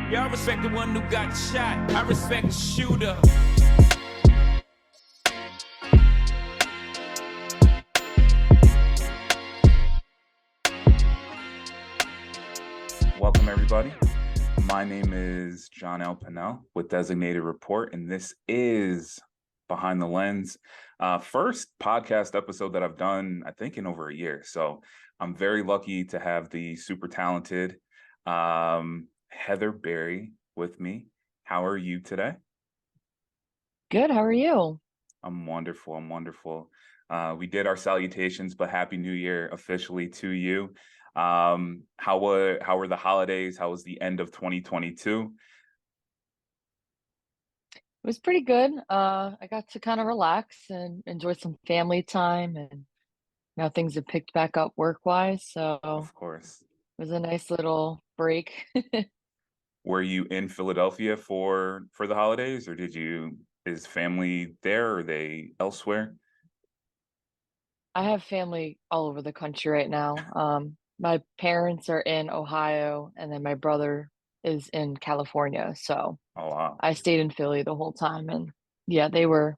Y'all respect the one who got shot. I respect the shooter. Welcome, everybody. My name is Johnell with Designated Report, and this is Behind the Lens. First podcast episode that I've done, I think, in over a year. So I'm very lucky to have the super talented Heather Berry with me. How are you today? Good. How are you? I'm wonderful. We did our salutations, but Happy New Year officially to you. How were the holidays? How was the end of 2022? It was pretty good. I got to kind of relax and enjoy some family time, and now things have picked back up work-wise, so Of course. it was a nice little break. Were you in Philadelphia for the holidays, or is family there, or are they elsewhere? I have family all over the country right now. My parents are in Ohio, and then my brother is in California, so Oh wow. I stayed in Philly the whole time, and yeah, they were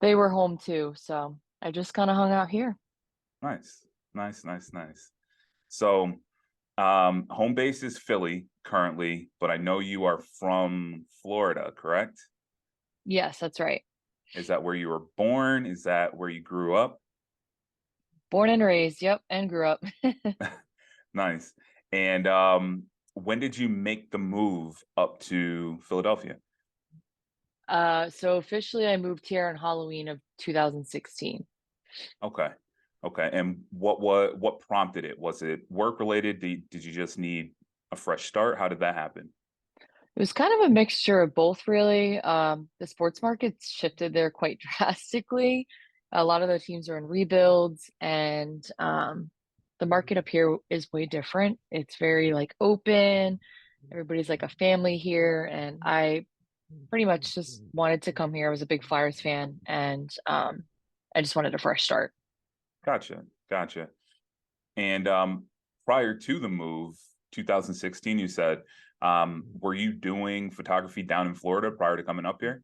home too, so I just kind of hung out here. Nice. So home base is Philly currently, but I know you are from Florida, correct? Yes, that's right. Is that where you were born? Is that where you grew up? Born and raised, yep, and grew up. Nice. And when did you make the move up to Philadelphia? So officially I moved here on Halloween of 2016. Okay. Okay. And what prompted it? Was it work related? Did you just need a fresh start? How did that happen? It was kind of a mixture of both, really. The sports market's shifted there quite drastically. A lot of the teams are in rebuilds, and the market up here is way different. It's very like open. Everybody's like a family here, and I pretty much just wanted to come here. I was a big Flyers fan, and I just wanted a fresh start. Gotcha. And prior to the move, 2016, you said, were you doing photography down in Florida prior to coming up here?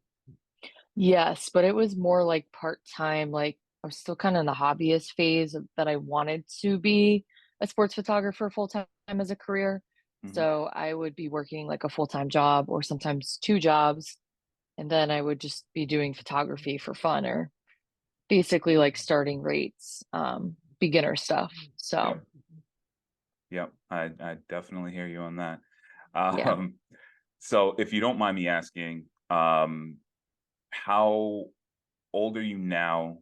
Yes, but it was more like part-time, like I was still kind of in the hobbyist phase that I wanted to be a sports photographer full-time as a career. Hmm. So I would be working like a full-time job or sometimes two jobs, and then I would just be doing photography for fun or basically like starting rates, beginner stuff. So Yep. Yep. I definitely hear you on that. yeah. Um, so if you don't mind me asking, how old are you now?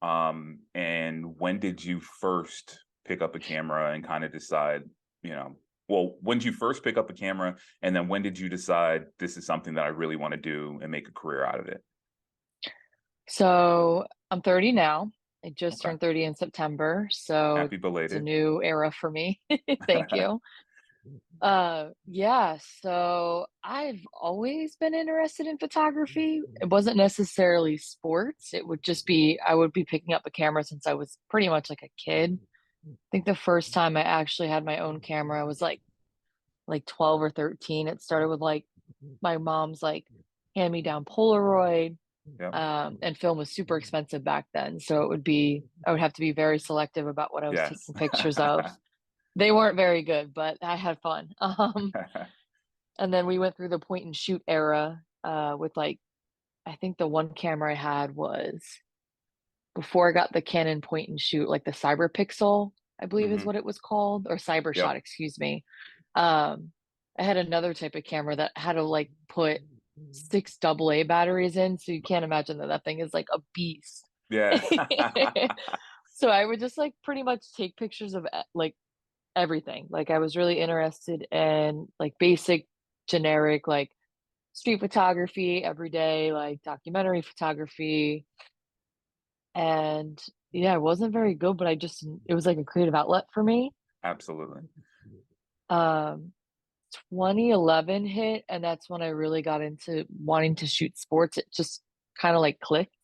And when did you first pick up a camera and kind of decide, when did you first pick up a camera, and then when did you decide this is something that I really want to do and make a career out of it? So I'm 30 now. I just Okay. turned 30 in September, so Happy it's a belated. new era for me. Thank you. Yeah, so I've always been interested in photography. It wasn't necessarily sports. It would just be I would be picking up a camera since I was pretty much like a kid. I think the first time I actually had my own camera was like 12 or 13. It started with like my mom's like hand-me-down Polaroid. Yep. And film was super expensive back then, so I would have to be very selective about what I was Yes. taking pictures of. They weren't very good, but I had fun. And then we went through the point and shoot era with like I think the one camera I had was before I got the Canon point and shoot, like the Cyber Pixel, I believe is Hmm. what it was called, or Cyber Yep. Shot, excuse me. Um, I had another type of camera that had to like put six AA batteries in, so you can't imagine that that thing is like a beast. Yeah. So I would just like pretty much take pictures of like everything. Like I was really interested in like basic, generic, like street photography, everyday, like documentary photography. And yeah, it wasn't very good, but it was like a creative outlet for me. Absolutely. Um, 2011 hit, and that's when I really got into wanting to shoot sports. It just kind of like clicked.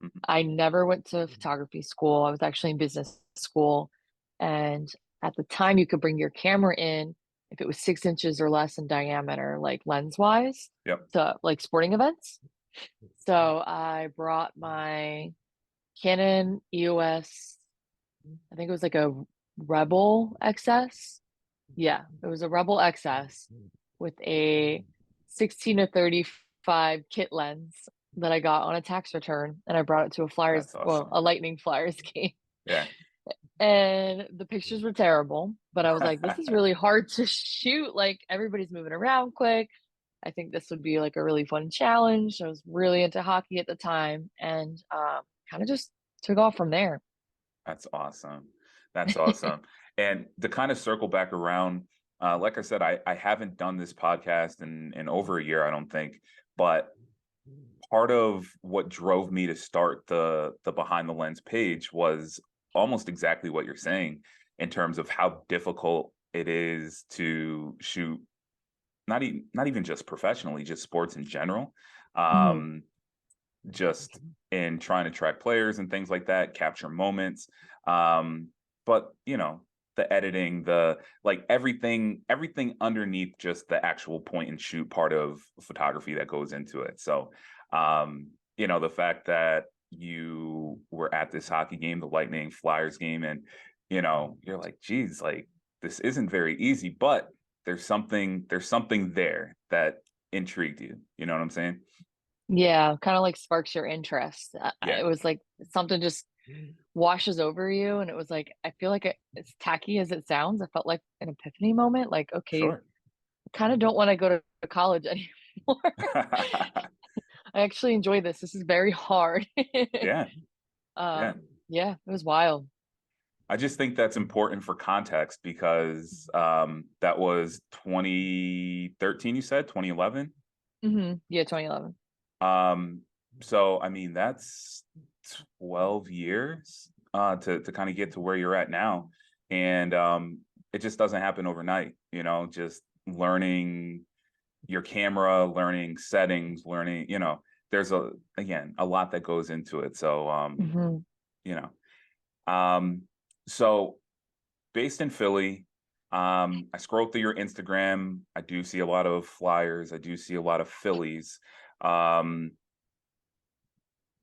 Mhm. I never went to photography school. I was actually in business school. And at the time, you could bring your camera in if it was 6 inches or less in diameter, like lens wise, Yep. to like sporting events. So I brought my Canon EOS, I think it was like a Rebel XS. Yeah, it was a Rebel XS with a 16 to 35 kit lens that I got on a tax return, and I brought it to That's awesome. a Lightning Flyers game. Yeah. And the pictures were terrible, but I was like, this is really hard to shoot. Like everybody's moving around quick. I think this would be like a really fun challenge. I was really into hockey at the time, and kind of just took off from there. That's awesome. That's awesome. And to kind of circle back around, like I said, I haven't done this podcast in over a year, I don't think. But part of what drove me to start the Behind the Lens page was almost exactly what you're saying in terms of how difficult it is to shoot, not even just professionally, just sports in general. Mhm. Just in trying to track players and things like that, capture moments. But the editing, the like everything underneath just the actual point and shoot part of photography that goes into it. So, the fact that you were at this hockey game, the Lightning Flyers game, and you're like, geez, like this isn't very easy, but there's something there that intrigued you. You know what I'm saying? Yeah, kind of like sparks your interest. Yeah, It was like something just washes over you, and it was like I feel like as tacky as it sounds, I felt like an epiphany moment. Like, okay, sure. I kind of don't want to go to college anymore. I actually enjoy this. This is very hard. Yeah, yeah. Yeah, it was wild. I just think that's important for context because that was 2013, you said 2011. Yeah, 2011. Um, so I mean that's 12 years to kind of get to where you're at now. And it just doesn't happen overnight, just learning your camera, learning settings, learning, there's a lot that goes into it. So Hmm. you know. Um, so based in Philly, I scroll through your Instagram. I do see a lot of Flyers. I do see a lot of Phillies. Um,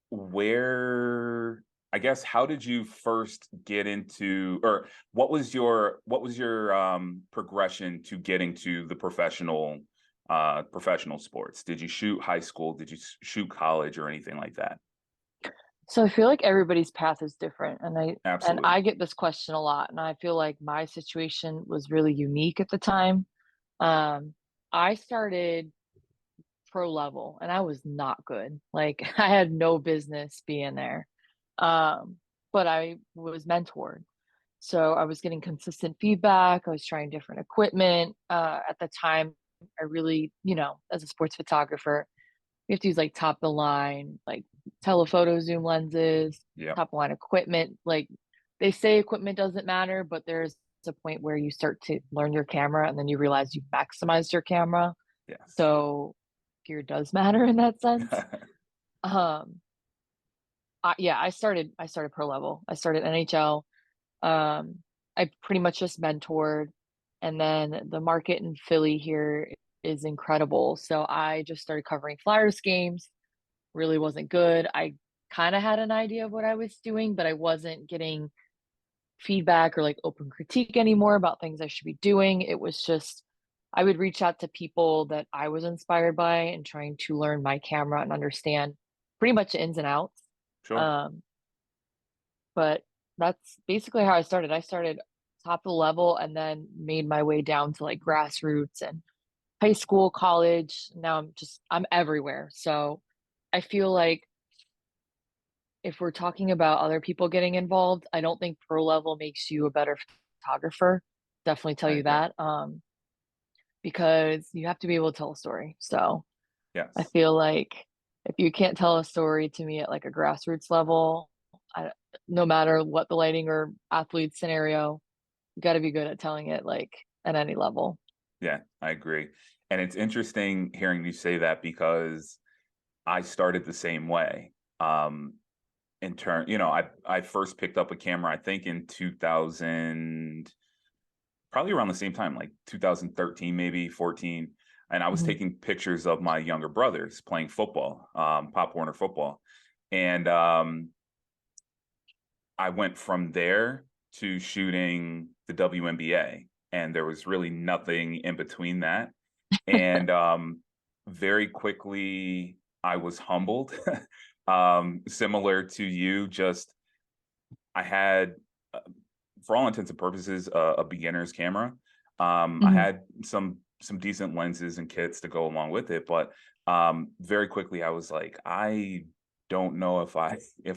where, I guess, how did you first get into, or what was your progression to getting to the professional sports? Did you shoot high school? Did you shoot college or anything like that? So I feel like everybody's path is different, and Absolutely. I get this question a lot, and I feel like my situation was really unique at the time. Um, I started pro level, and I was not good. Like I had no business being there. Um, but I was mentored. So I was getting consistent feedback. I was trying different equipment. At the time, I really, as a sports photographer, you have to use like top of the line, like telephoto zoom lenses, Yep. top of line equipment. Like they say equipment doesn't matter, but there's a point where you start to learn your camera and then you realize you've maximized your camera. Yes. So gear does matter in that sense. Um, yeah, I started pro level. I started NHL. Um, I pretty much just mentored, and then the market in Philly here is incredible. So I just started covering Flyers games. Really wasn't good. I kind of had an idea of what I was doing, but I wasn't getting feedback or like open critique anymore about things I should be doing. It was just I would reach out to people that I was inspired by and trying to learn my camera and understand pretty much the ins and outs. Sure. Um, but that's basically how I started. I started top of the level and then made my way down to like grassroots and high school, college. Now I'm everywhere. So I feel like if we're talking about other people getting involved, I don't think pro level makes you a better photographer. Definitely tell I you agree. that. Because you have to be able to tell a story. So I Yes. feel like if you can't tell a story to me at like a grassroots level, I, no matter what the lighting or athlete scenario, you got to be good at telling it like at any level. Yeah, I agree. And it's interesting hearing you say that because I started the same way. In turn, I first picked up a camera, I think in 2000, probably around the same time, like 2013, maybe 14. And I was Mhm. taking pictures of my younger brothers playing football, Pop Warner football. And I went from there to shooting the WNBA, and there was really nothing in between that. And very quickly, I was humbled. Similar to you, just I had, uh, for all intents and purposes, a beginner's camera. I Mhm. had some decent lenses and kits to go along with it, but very quickly I was like, I don't know if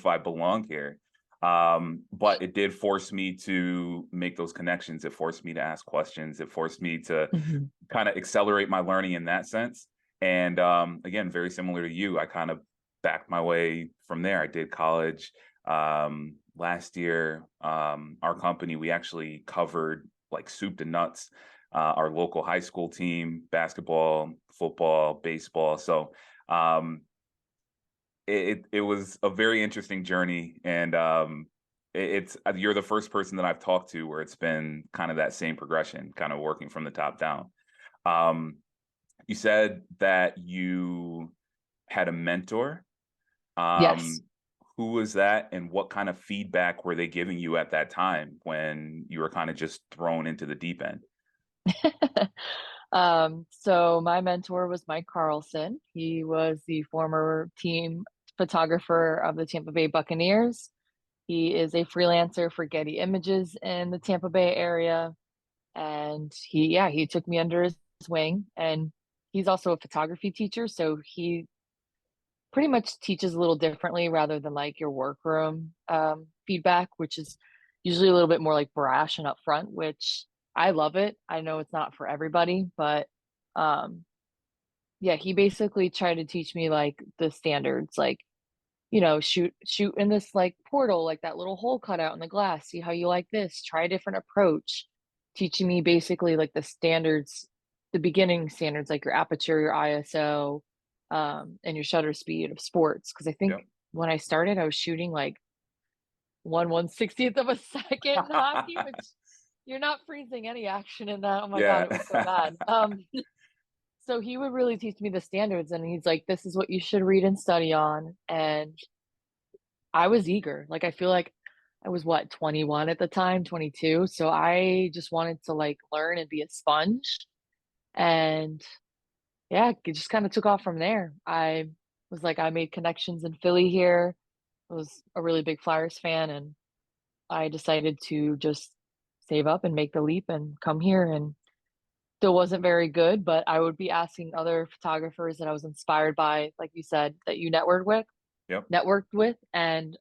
I belong here. But it did force me to make those connections. It forced me to ask questions. It forced me to Mhm. kind of accelerate my learning in that sense. And again, very similar to you, I kind of backed my way from there. I did college. Last year, our company, we actually covered like soup to nuts, our local high school team, basketball, football, baseball. So it was a very interesting journey. And it's you're the first person that I've talked to where it's been kind of that same progression, kind of working from the top down. Um, you said that you had a mentor. Yes. Um, who was that, and what kind of feedback were they giving you at that time when you were kind of just thrown into the deep end? So my mentor was Mike Carlson. He was the former team photographer of the Tampa Bay Buccaneers. He is a freelancer for Getty Images in the Tampa Bay area. And he took me under his wing. And he's also a photography teacher. So he pretty much teaches a little differently rather than like your workroom feedback, which is usually a little bit more like brash and upfront, which I love it. I know it's not for everybody, but um, yeah, he basically tried to teach me like the standards, like, shoot in this like portal, like that little hole cut out in the glass. See how you like this. Try a different approach. Teaching me basically like the standards, the beginning standards, like your aperture, your ISO, and your shutter speed of sports. Because I think Yep. when I started, I was shooting like 1/160th of a second in hockey, which you're not freezing any action in that. Oh my God, it was so Yeah. bad. So he would really teach me the standards, and he's like, "This is what you should read and study on." And I was eager. Like, I feel like I was what, 21 at the time, 22. So I just wanted to like learn and be a sponge. And yeah, it just kind of took off from there. I made connections in Philly here. I was a really big Flyers fan, and I decided to just save up and make the leap and come here. And still wasn't very good, but I would be asking other photographers that I was inspired by, like you said, that you Yep. networked with, and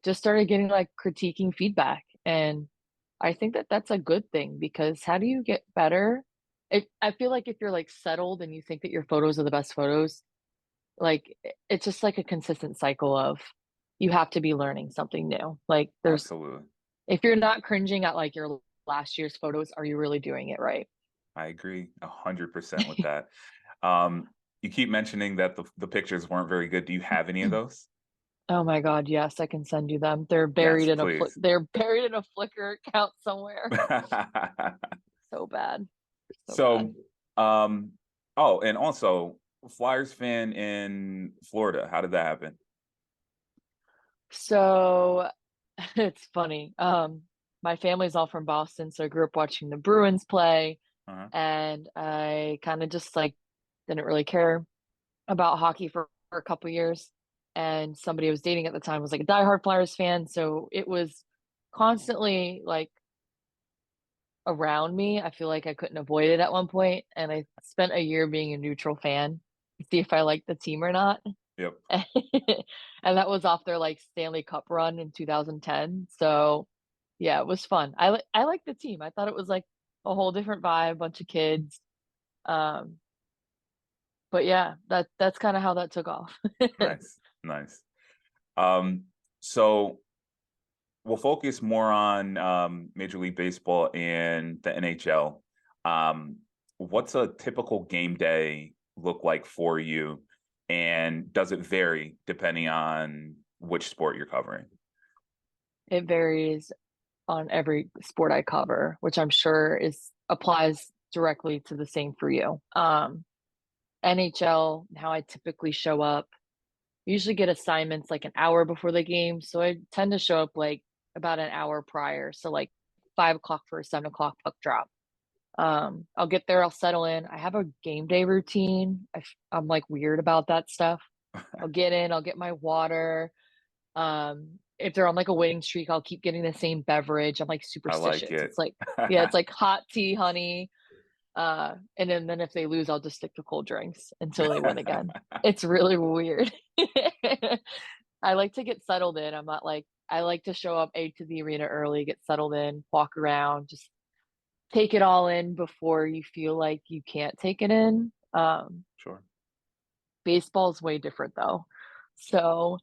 just started getting like critiquing feedback. And I think that that's a good thing because how do you get better? I feel like if you're like settled and you think that your photos are the best photos, like it's just like a consistent cycle of you have to be learning something new. Like Absolutely. if you're not cringing at like your last year's photos, are you really doing it right? I agree 100% with that. Um, you keep mentioning that the pictures weren't very good. Do you have any of those? Oh my God, yes, I can send you them. Yes, please. They're buried in a Flickr account somewhere. So bad. So bad. So, um, oh, and also Flyers fan in Florida. How did that happen? So it's funny. My family's all from Boston, so I grew up watching the Bruins play, Uh-huh. and I kind of just like didn't really care about hockey for a couple years. And somebody I was dating at the time was like a diehard Flyers fan, so it was constantly like around me. I feel like I couldn't avoid it at one point, and I spent a year being a neutral fan to see if I liked the team or not. Yep. And that was off their like Stanley Cup run in 2010. So yeah, it was fun. I liked the team. I thought it was like a whole different vibe, bunch of kids. Um, but yeah, that's kind of how that took off. Nice. Nice. Um, so we'll focus more on Major League Baseball and the NHL. Um, what's a typical game day look like for you? And does it vary depending on which sport you're covering? It varies on every sport I cover, which I'm sure is applies directly to the same for you. NHL, how I typically show up, usually get assignments like an hour before the game. So I tend to show up like about an hour prior. So like 5 o'clock for a 7 o'clock puck drop. I'll get there, I'll settle in. I have a game day routine. I'm like weird about that stuff. I'll get in, I'll get my water. If they're on like a winning streak, I'll keep getting the same beverage. I'm like I like superstitious. it. It's like, yeah, it's like hot tea, honey. And then if they lose, I'll just stick to cold drinks until they win again. It's really weird. I like to get settled in. I'm not like I like to show up to the arena early, get settled in, walk around, just take it all in before you feel like you can't take it in. Sure. Baseball's way different though. So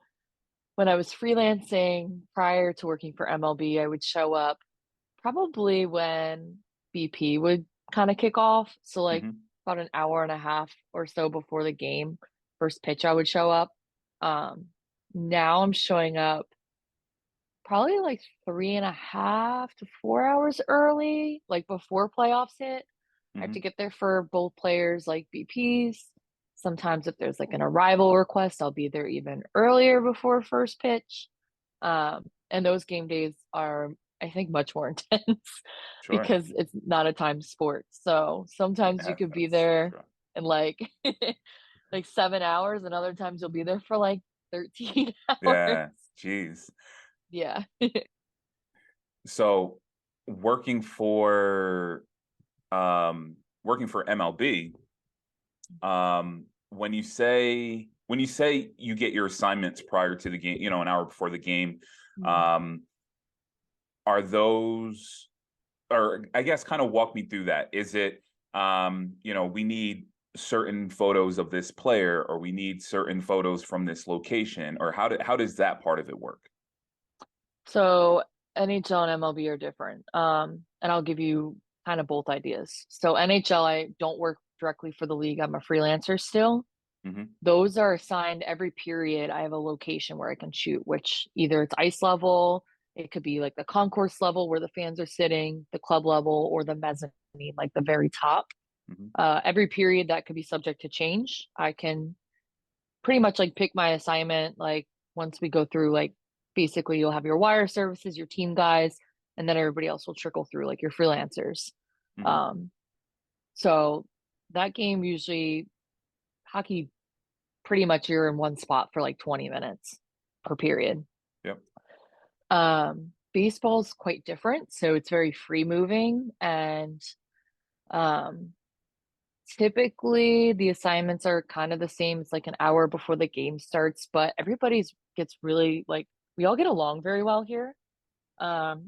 when I was freelancing prior to working for MLB, I would show up probably when BP would kind of kick off. So like Hmm. about an hour and a half or so before the game, first pitch, I would show up. Um, Now I'm showing up probably like 3.5 to 4 hours early, like before playoffs hit. I have Hmm. to get there for both players, like BPs. Sometimes if there's like an arrival request, I'll be there even earlier before first pitch. And those game days are, I think, much more intense Sure. because it's not a timed sport. So sometimes you Yeah, could be that's there true. in like like 7 hours, and other times you'll be there for like 13 hours. Yeah. Geez. Yeah. So working for working for MLB, when you say you get your assignments prior to the game, an hour before the game, Mm. um, are those, or I guess kind of walk me through that. Is it, we need certain photos of this player, or we need certain photos from this location, or how does that part of it work? So NHL and MLB are different. And I'll give you kind of both ideas. So NHL, I don't work directly for the league. I'm a freelancer still. Hmm. Those are assigned every period. I have a location where I can shoot, which either it's ice level, it could be like the concourse level where the fans are sitting, the club level, or the mezzanine, like the very top. Hmm. Every period that could be subject to change. I can pretty much like pick my assignment. Like once we go through, like basically you'll have your wire services, your team guys, and then everybody else will trickle through, like your freelancers. Hmm. Um, so that game usually hockey pretty much you're in one spot for like 20 minutes per period. Yep. Baseball's quite different, so it's very free moving and um typically the assignments are kind of the same. It's like an hour before the game starts, but everybody's gets really like we all get along very well here.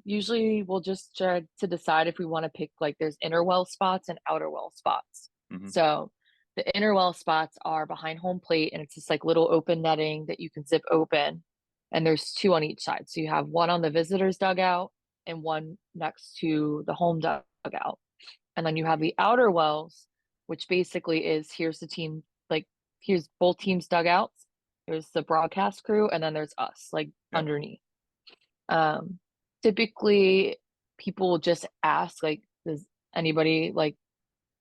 Usually we'll just try to decide if we want to pick like there's inner well spots and outer well spots. Hmm. So the inner well spots are behind home plate and it's just like little open netting that you can zip open. And there's two on each side. So you have one on the visitors dugout and one next to the home dugout. And then you have the outer wells, which basically is here's the team, like here's both teams' dugouts, there's the broadcast crew, and then there's us, like Yep. underneath. Um, Typically people will just ask, like, does anybody like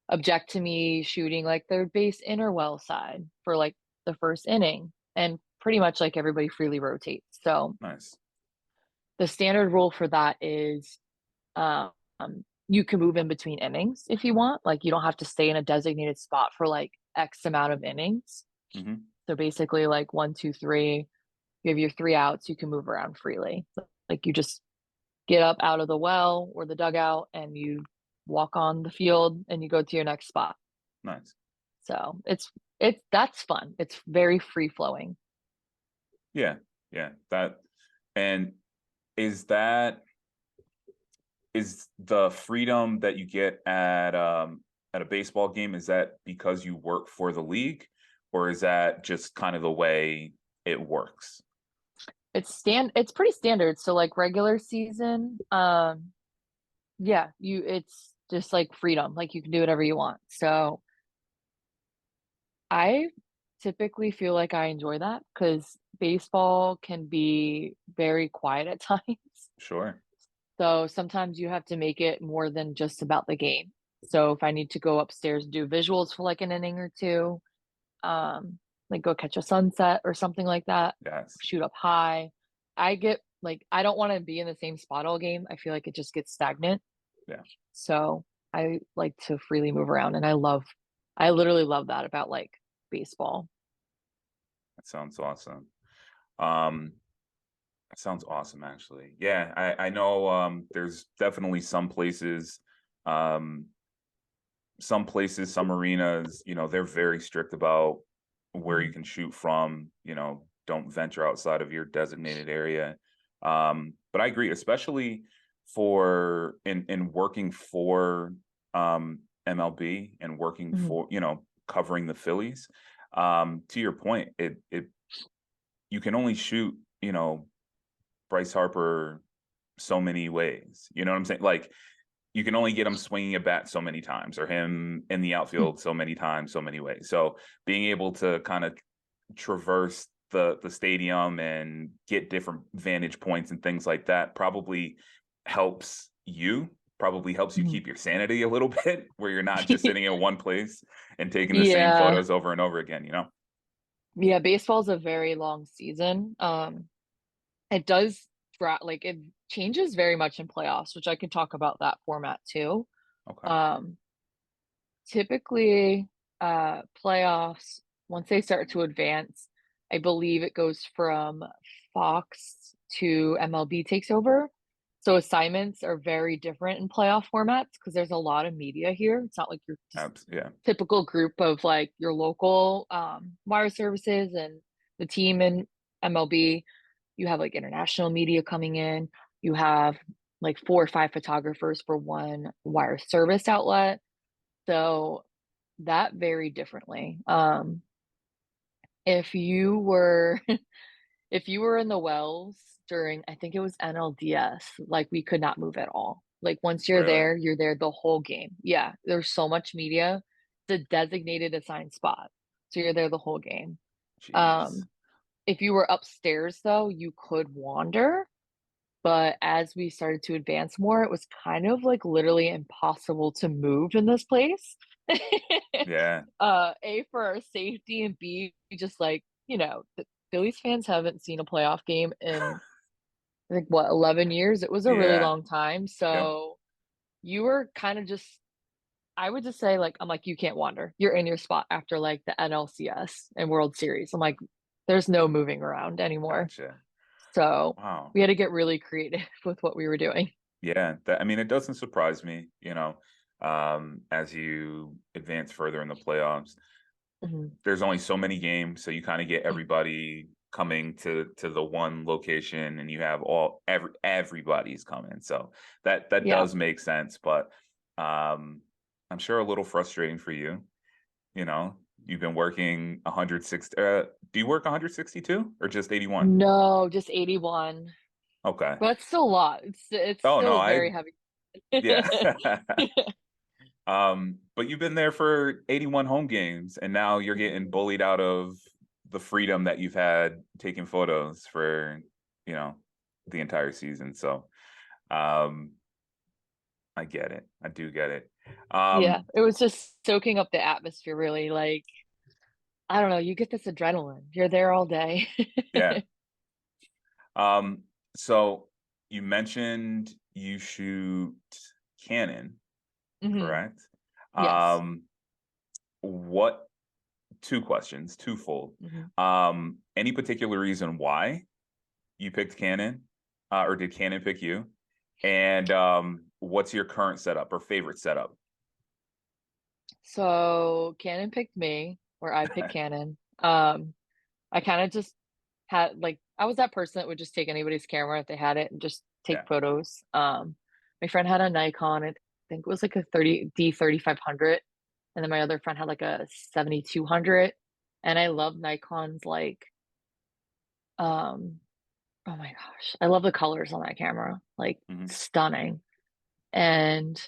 object to me shooting like third base inner well side for like the first inning? And pretty much like everybody freely rotates. So Nice. the standard rule for that is um, you can move in between innings if you want. Like you don't have to stay in a designated spot for like X amount of innings. Hmm. So basically, like 1, 2, 3, you have your 3 outs, you can move around freely. Like you just get up out of the well or the dugout and you walk on the field and you go to your next spot. Nice. So it's that's fun. It's very free flowing. Yeah. Yeah. And is that is the freedom that you get at a baseball game, is that because you work for the league, or is that just kind of the way it works? It's pretty standard. So like regular season, yeah, it's just like freedom. Like you can do whatever you want. So I typically feel like I enjoy that because baseball can be very quiet at times. Sure. So sometimes you have to make it more than just about the game. So if I need to go upstairs and do visuals for like an inning or two, um, like go catch a sunset or something like that, Yes. shoot up high. I get like I don't want to be in the same spot all game. I feel like it just gets stagnant. Yeah. So I like to freely move around and I literally love that about like baseball. That sounds awesome. Um, that sounds awesome, actually. Yeah, I know there's definitely um some places, some arenas, they're very strict about where you Mhm. can shoot from, don't venture outside of your designated area. But I agree, especially for in working for MLB and working Mhm. for, covering the Phillies. To your point, it you can only shoot, Bryce Harper so many ways. You know what I'm saying? Like you can only get him swinging a bat so many times, or him in the outfield so many times, so many ways. So being able to kind of traverse the stadium and get different vantage points and things like that helps you probably helps you Mhm. keep your sanity a little bit, where you're not just sitting in one place and taking the same Yeah. photos over and over again. Yeah, baseball's a very long season. It does like it changes very much in playoffs, which I could talk about that format too. Okay. Um, Typically, playoffs, once they start to advance, I believe it goes from Fox to MLB takes over. So assignments are very different in playoff formats because there's a lot of media here. It's not like you're just Yeah. typical group of like your local wire services and the team in MLB. You have like international media coming in. You have like 4 or 5 photographers for one wire service outlet. So that very differently. If you were if you were in the wells during, I think it was NLDS, like we could not move at all. Like once Really? you're there the whole game. Yeah, there's so much media. It's a designated assigned spot. So you're there the whole game. Jeez. Um, if you were upstairs though, you could wander, but as we started to advance more, it was kind of like literally impossible to move in this place. Yeah. A for our safety and B just like, the Phillies fans haven't seen a playoff game in I think what, 11 years? It was a really Yeah. long time. Yep. So you were kind of just I would just say like I'm like you can't wander. You're in your spot after like the NLCS and World Series. I'm like there's no moving around anymore. Gotcha. So Wow. we had to get really creative with what we were doing. Yeah, I mean, it doesn't surprise me, as you advance further in the playoffs. Mhm. There's only so many games, so you kind of get everybody coming to the one location, and you have everybody's coming. So that Yeah. does make sense, but um, I'm sure a little frustrating for you. You know, you've been working 160. Do you work 162 or just 81? No, just 81. Okay. But it's still a lot. It's Oh no, still I very heavy. yeah. But you've been there for 81 home games, and now you're getting bullied out of the freedom that you've had taking photos for, you know, the entire season. So, um, I get it. I do get it. Yeah, Um, it was just soaking up the atmosphere really, like, I don't know, you get this adrenaline. You're there all day. yeah. Um, so you mentioned you shoot Canon, Mhm. correct? Yes. Um, what two questions, twofold. Mhm. Any particular reason why you picked Canon, or did Canon pick you? And what's your current setup or favorite setup? So, Canon picked me, or I picked Canon. I kinda just had like I was that person that would just take anybody's camera if they had it and just take Yeah. photos. My friend had a Nikon, I think it was like a 30 D3500, and then my other friend had like a 7200. And I love Nikon's like um oh my gosh, I love the colors on that camera, like Hmm. stunning. And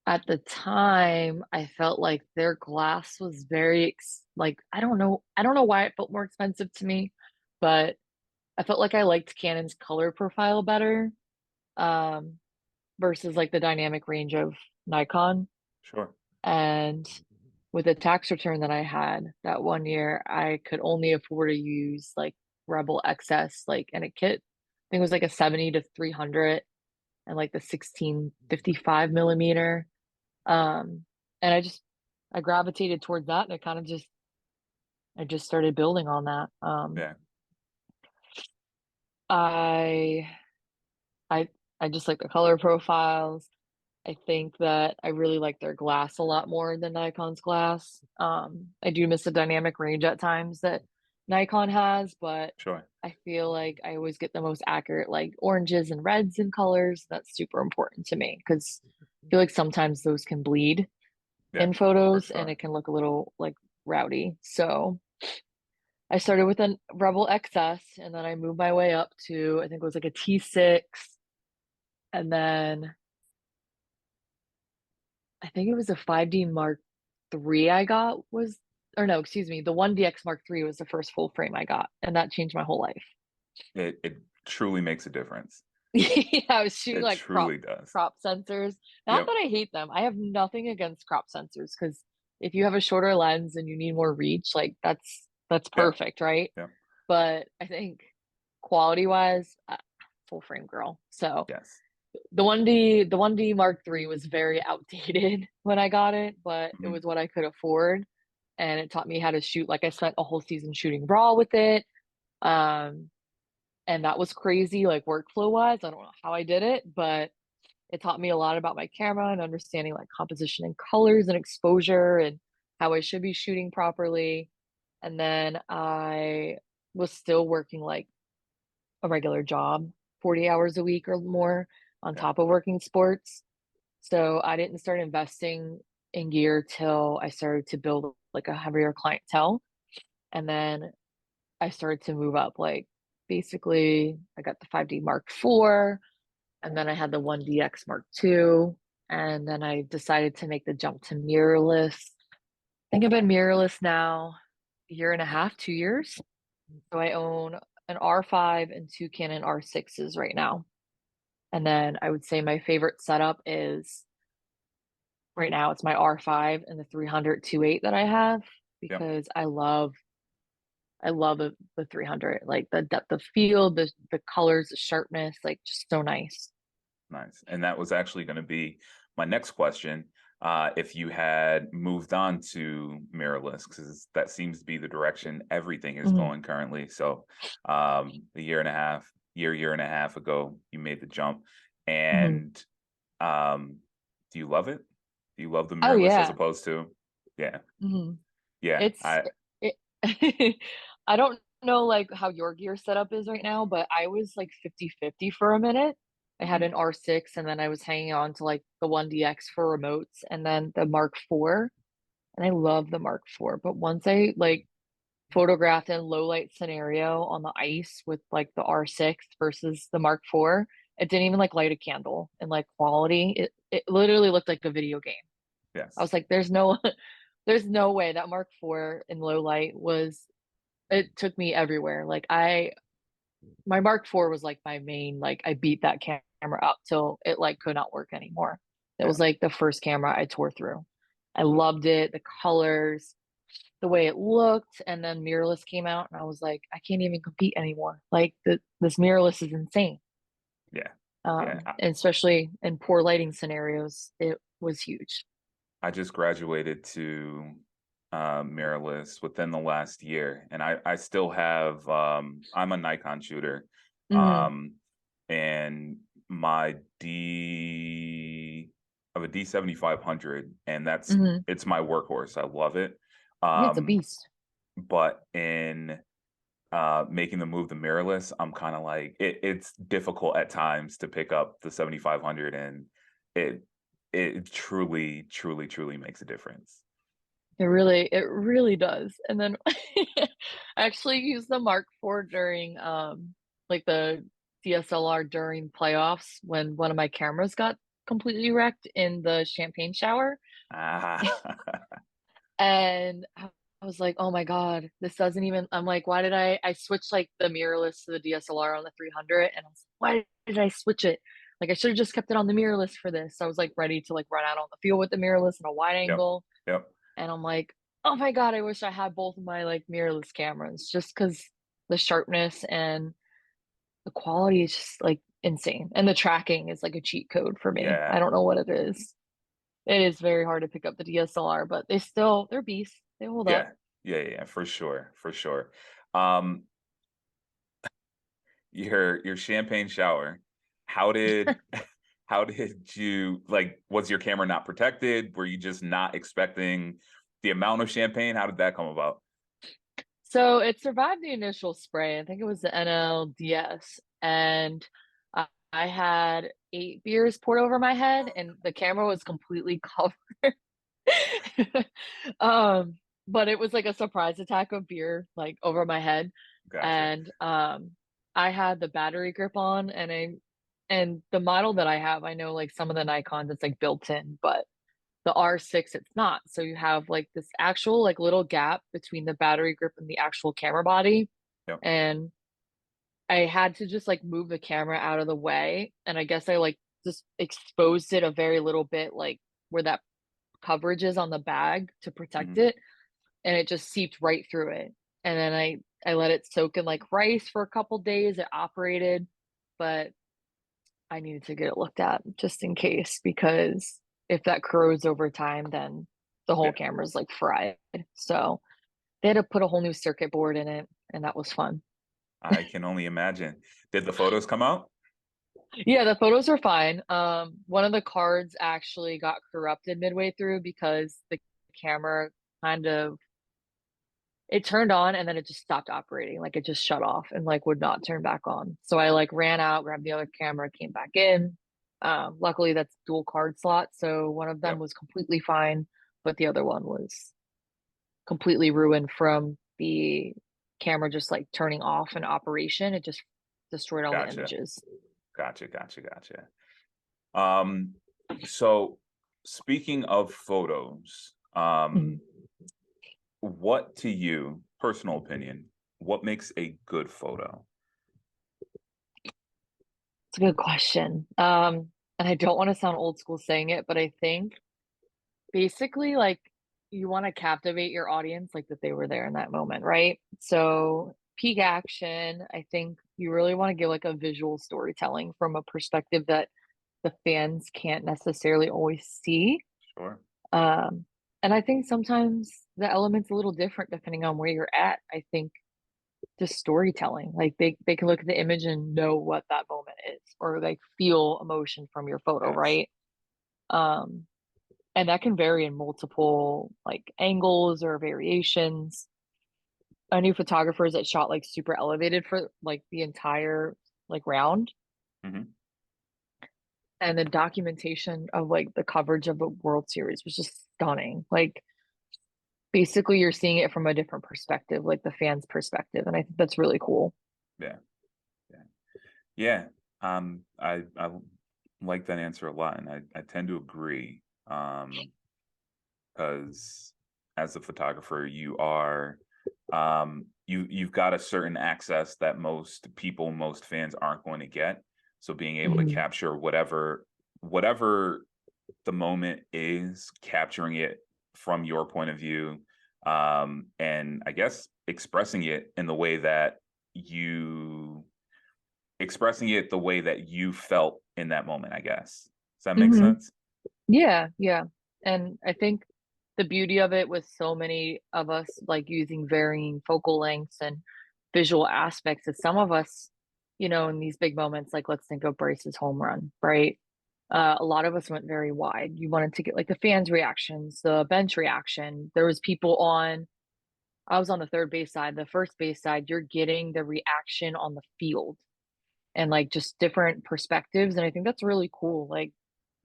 at the time, I felt like their glass was very like I don't know why it felt more expensive to me, but I felt like I liked Canon's color profile better. um, versus like the dynamic range of Nikon. Sure. And with the tax return that I had that one year, I could only afford to use like Rebel XS, like in a kit. I think it was like a 70 to 300 and like the 1655 millimeter. Um, and I gravitated towards that and I just started building on that. Yeah. I, I, I just like the color profiles. I think that I really like their glass a lot more than Nikon's glass. I do miss the dynamic range at times that Nikon has, but Sure. I feel like I always get the most accurate, like oranges and reds and colors. That's super important to me because I feel like sometimes those can bleed Yeah, in for photos and sure. it can look a little like rowdy. So I started with a Rebel XS and then I moved my way up to, I think it was like a T6. And then I think it was a 5D Mark III I got was, or no, excuse me, the 1DX Mark III was the first full frame I got, and that changed my whole life. It truly makes a difference. Yeah, I was shooting It like truly does. crop sensors. Not Yep. that I hate them. I have nothing against crop sensors because if you have a shorter lens and you need more reach, like that's Yeah. perfect, right? Yeah. But I think quality wise, full frame girl. So Yes. the 1D Mark III was very outdated when I got it, but it Mhm. was what I could afford. And it taught me how to shoot. Like I spent a whole season shooting raw with it. Um, and that was crazy, like workflow wise. I don't know how I did it, but it taught me a lot about my camera and understanding like composition and colors and exposure and how I should be shooting properly. And then I was still working like a regular job, 40 hours a week or more on Yeah. top of working sports. So I didn't start investing in gear till I started to build like a heavier clientele. And then I started to move up. Like basically, I got the 5D Mark IV, and then I had the 1DX Mark II. And then I decided to make the jump to mirrorless. I think I've been mirrorless now a year and a half, 2 years. So I own an R5 and two Canon R6s right now. And then I would say my favorite setup is right now it's my R5 and the 300 2.8 that I have Yep. because I love the 300, like the depth of field, the colors, the sharpness, like just so nice. Nice. And that was actually going to be my next question. If you had moved on to mirrorless, because that seems to be the direction everything is Hmm. going currently. So, a year and a half ago, you made the jump. Hmm. And do you love it? Do you love the Oh mirrorless as yeah. opposed to, yeah, Hmm. yeah, It's it, I don't know like how your gear setup is right now, but I was like 50-50 for a minute. I had mhm, an R6 and then I was hanging on to like the 1DX for remotes and then the Mark IV. And I love the Mark IV. But once I like photographed in low light scenario on the ice with like the R6 versus the Mark IV, it didn't even like light a candle and like quality. It literally looked like a video game. I yes, was like, there's no there's no way that Mark IV in low light was it took me everywhere. Like my Mark IV was like my main, like I beat that camera up till it like could not work anymore. It yeah. was like the first camera I tore through. I loved it, the colors, the way it looked, and then mirrorless came out, and I was like, I can't even compete anymore. Like this mirrorless is insane. Yeah. Yeah. And especially in poor lighting scenarios, it was huge. I just graduated to mirrorless within the last year, and I still have I'm a Nikon shooter, Hmm. um, and my D I have a D7500, and Hmm. it's my workhorse. I love it. Yeah, it's a Um, beast. but in making the move to mirrorless, I'm kind of like it's difficult at times to pick up the 7500, and it it truly, truly, truly makes a difference. It really does. And then I actually used the Mark IV during like the DSLR during playoffs when one of my cameras got completely wrecked in the champagne shower. Ah, And I was like, oh my God, this doesn't even, I'm like, why did I switched like the mirrorless to the DSLR on the 300 and I was like, why did I switch it? Like I should have just kept it on the mirrorless for this. I was like ready to like run out on the field with the mirrorless and a wide Yep. angle. Yep. And I'm like, oh my God, I wish I had both of my like mirrorless cameras just because the sharpness and the quality is just like insane. And the tracking is like a cheat code for me. I Yeah. don't know what it is. It is very hard to pick up the DSLR, but they're beasts. They hold up. Yeah. Yeah. For sure. For sure. Um, your champagne shower, how did how did you like, was your camera not protected? Were you just not expecting the amount of champagne? How did that come about? So it survived the initial spray. I think it was the NLDS. And I had 8 beers poured over my head, and the camera was completely covered. um, but it was like a surprise attack of beer like over my head. Gotcha. And I had the battery grip on, and the model that I have, I know like some of the Nikons it's like built in, but the R6 it's not. So you have like this actual like little gap between the battery grip and the actual camera body. Yep. And I had to just like move the camera out of the way. And I guess I like just exposed it a very little bit, like where that coverage is on the bag to protect Hmm. it. And it just seeped right through it. And then I let it soak in like rice for a couple days. It operated, but I needed to get it looked at just in case, because if that corrodes over time, then the whole Yeah. camera's like fried. So they had to put a whole new circuit board in it, and that was fun. I can only imagine. Did the photos come out? Yeah, the photos are fine. One of the cards actually got corrupted midway through because the camera kind of it turned on and then it just stopped operating. Like it just shut off and like would not turn back on. So I like ran out, grabbed the other camera, came back in. Luckily that's dual card slot, so one of them Yep. was completely fine, but the other one was completely ruined from the camera just like turning off in operation. It just destroyed all the Gotcha. images. Gotcha. Um, so speaking of photos, Mhm. what to you, personal opinion, what makes a good photo? It's a good question. And I don't want to sound old school saying it, but I think basically like you want to captivate your audience like that they were there in that moment, right? So peak action, I think you really want to give like a visual storytelling from a perspective that the fans can't necessarily always see. Sure. Um, and I think sometimes the element's a little different depending on where you're at. I think just storytelling, like they can look at the image and know what that moment is, or like feel emotion from your photo, Yes. right? Um, and that can vary in multiple like angles or variations. I knew photographers that shot like super elevated for like the entire like round, Hmm. and the documentation of like the coverage of the World Series was just stunning. Like basically you're seeing it from a different perspective, like the fans' perspective, and I think that's really cool. Yeah. Yeah. Yeah. I like that answer a lot, and I tend to agree. Because as a photographer, you are you've got a certain access that most people, most fans aren't going to get. So being able to Mhm. capture whatever the moment is, capturing it from your point of view, and I guess you expressing it the way that you felt in that moment, I guess. Does that make Mhm. sense? Yeah, yeah. And I think the beauty of it with so many of us like using varying focal lengths and visual aspects is some of us, in these big moments, like let's think of Bryce's home run, right? A lot of us went very wide. You wanted to get like the fans' reactions, the bench reaction. There was people on, I was on the third base side, the first base side, you're getting the reaction on the field and like just different perspectives. And I think that's really cool. Like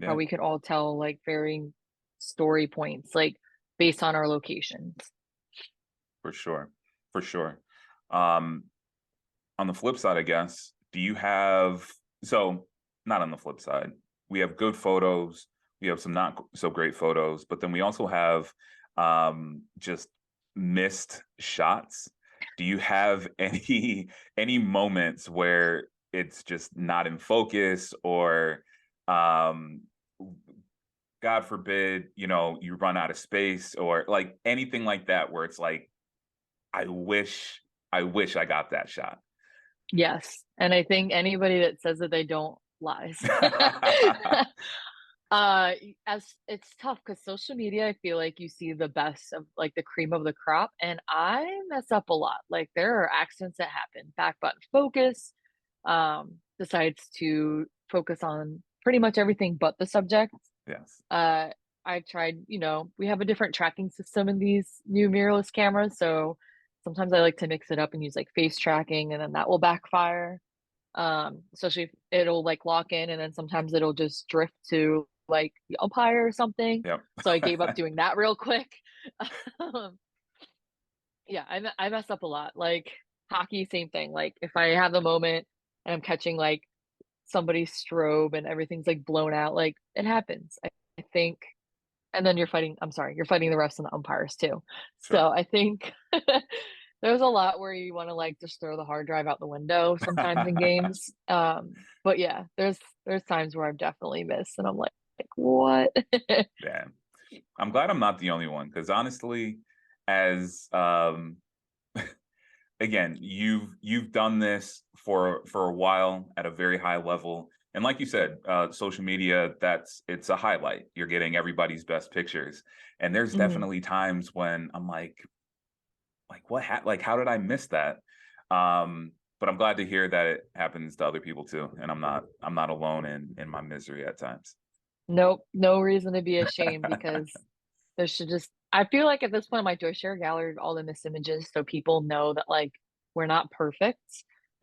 how Yeah, we could all tell like varying story points, like based on our locations. for sure. For sure. Um, on the flip side, I guess, do you have, so not on the flip side, we have good photos, we have some not so great photos, but then we also have just missed shots. Do you have any moments where it's just not in focus, or um God forbid, you run out of space, or like anything like that where it's like, I wish I got that shot. Yes. And I think anybody that says that they don't lies. As it's tough because social media, I feel like you see the best of like the cream of the crop, and I mess up a lot. Like there are accidents that happen. Back button focus decides to focus on pretty much everything but the subject. Yes. Uh, I tried, we have a different tracking system in these new mirrorless cameras, so sometimes I like to mix it up and use like face tracking, and then that will backfire. Especially if it'll like lock in, and then sometimes it'll just drift to like the umpire or something. Yep. So I gave up doing that real quick. Um, yeah, I mess up a lot. Like hockey, same thing. Like if I have the moment and I'm catching like somebody's strobe and everything's like blown out, like it happens. I think, and then you're fighting the refs and the umpires too. Sure. So I think there's a lot where you want to like just throw the hard drive out the window sometimes in games. But yeah, there's times where I've definitely missed and I'm like what? Yeah. I'm glad I'm not the only one, because honestly, as again, you've done this for a while at a very high level, and like you said, social media, it's a highlight. You're getting everybody's best pictures, and there's Mhm. definitely times when I'm like like how did I miss that? But I'm glad to hear that it happens to other people too, and I'm not alone in my misery at times. Nope, no reason to be ashamed because there should just I feel like at this point I might do a share gallery of all the missed images so people know that like we're not perfect.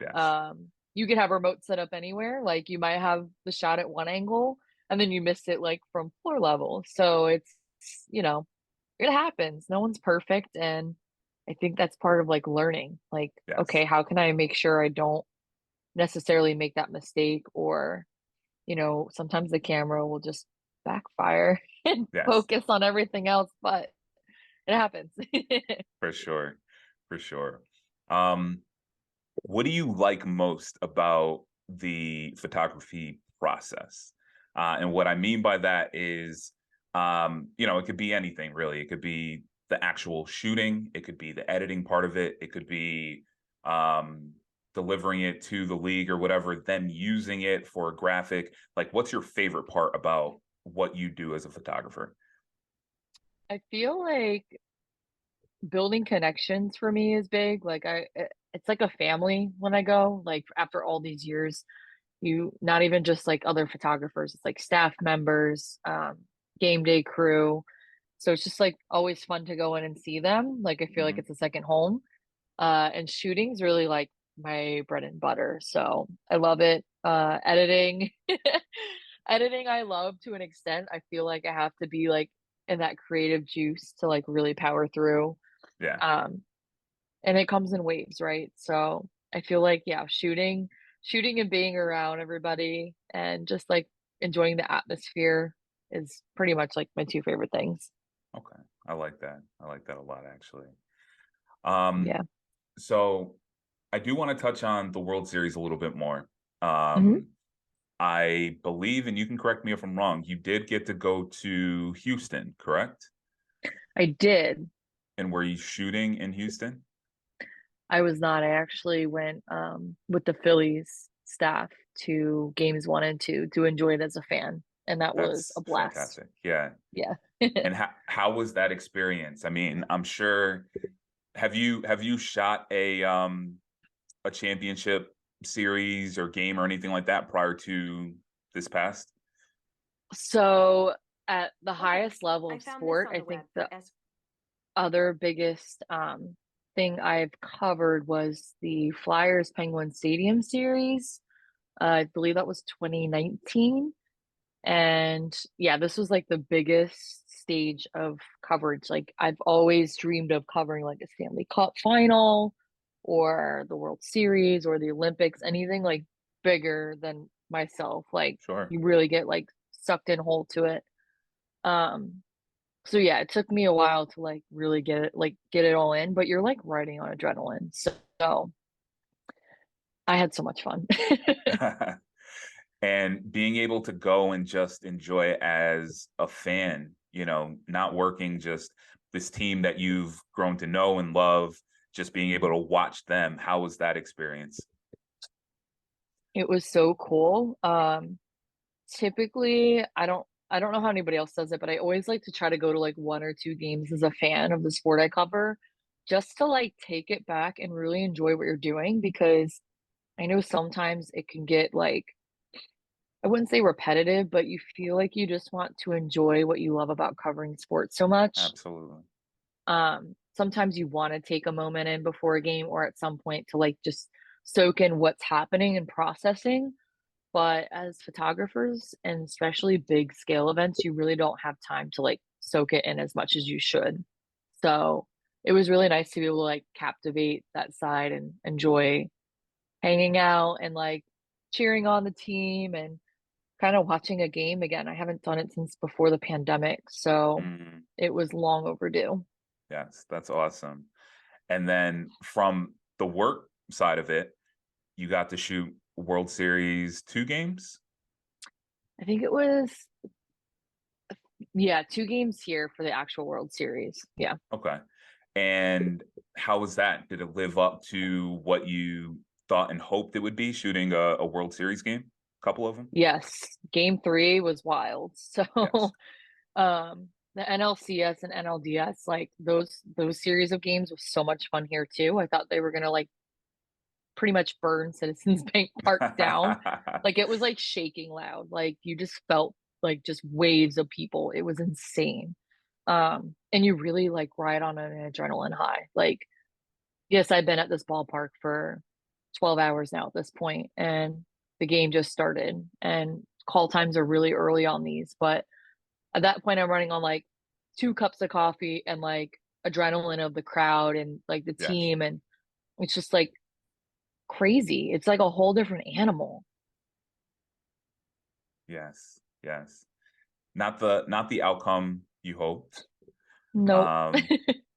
Yes. You could have remote set up anywhere. Like you might have the shot at one angle and then you missed it like from floor level. So you know, it happens. No one's perfect. And I think that's part of like learning. Like, Yes. okay, how can I make sure I don't necessarily make that mistake? Or, sometimes the camera will just backfire and Yes. focus on everything else, but it happens. For sure. For sure. Um, what do you like most about the photography process? And what I mean by that is, it could be anything really. It could be the actual shooting, it could be the editing part of it, it could be um, delivering it to the league or whatever, then using it for a graphic. Like, what's your favorite part about what you do as a photographer? I feel like building connections for me is big. Like it's like a family when I go, like after all these years, you not even just like other photographers, it's like staff members, game day crew. So it's just like always fun to go in and see them. Like I feel like Hmm. it's a second home. And shooting's really like my bread and butter. So I love it. Editing. Editing I love to an extent. I feel like I have to be like in that creative juice to like really power through. Yeah. Um, and it comes in waves, right? So I feel like, yeah, shooting and being around everybody and just like enjoying the atmosphere is pretty much like my two favorite things. Okay. I like that. I like that a lot, actually. Um, Yeah. so I do want to touch on the World Series a little bit more. Hmm. Um, I believe, and you can correct me if I'm wrong, you did get to go to Houston, correct? I did. And were you shooting in Houston? I was not. I actually went with the Phillies staff to games one and two to enjoy it as a fan. And that was That's a blast. fantastic. Yeah. Yeah. And how was that experience? I mean, I'm sure, have you shot a championship series or game or anything like that prior to this past? So at the Okay, highest level I of found this sport, on I the think web the for S. other biggest thing I've covered was the Flyers Penguin Stadium series. I believe that was 2019. And yeah, this was like the biggest stage of coverage. Like I've always dreamed of covering like a Stanley Cup final or the World Series or the Olympics, anything like bigger than myself. Like Sure. you really get like sucked in whole to it. Um, so yeah, it took me a while to like really get it all in, but you're like riding on adrenaline. So I had so much fun. And being able to go and just enjoy it as a fan, not working just this team that you've grown to know and love, just being able to watch them. How was that experience? It was so cool. Typically, I don't know how anybody else does it, but I always like to try to go to like one or two games as a fan of the sport I cover, just to like take it back and really enjoy what you're doing because I know sometimes it can get like I wouldn't say repetitive, but you feel like you just want to enjoy what you love about covering sports so much. Absolutely. Sometimes you want to take a moment in before a game or at some point to like just soak in what's happening and processing. But as photographers and especially big scale events, you really don't have time to like soak it in as much as you should. So it was really nice to be able to like captivate that side and enjoy hanging out and like cheering on the team and kind of watching a game again. I haven't done it since before the pandemic, so Mhm. it was long overdue. Yes, that's awesome. And then from the work side of it, you got to shoot World Series two games. I think it was, yeah, 2 games here for the actual World Series. Yeah. Okay. And how was that? Did it live up to what you thought and hoped it would be shooting a World Series game? A couple of them? Yes, game 3 was wild. So, Yes. the NLCS and NLDS, like those series of games was so much fun here too. I thought they were gonna like pretty much burn Citizens Bank Park down. Like it was like shaking loud. Like you just felt like just waves of people. It was insane. And you really like ride on an adrenaline high. Like, yes, I've been at this ballpark for 12 hours now at this point, and the game just started. And call times are really early on these, but at that point, I'm running on like 2 cups of coffee and like adrenaline of the crowd and like the Yes. team. And it's just like crazy. It's like a whole different animal. Yes. Yes. Not the outcome you hoped. Nope. Um,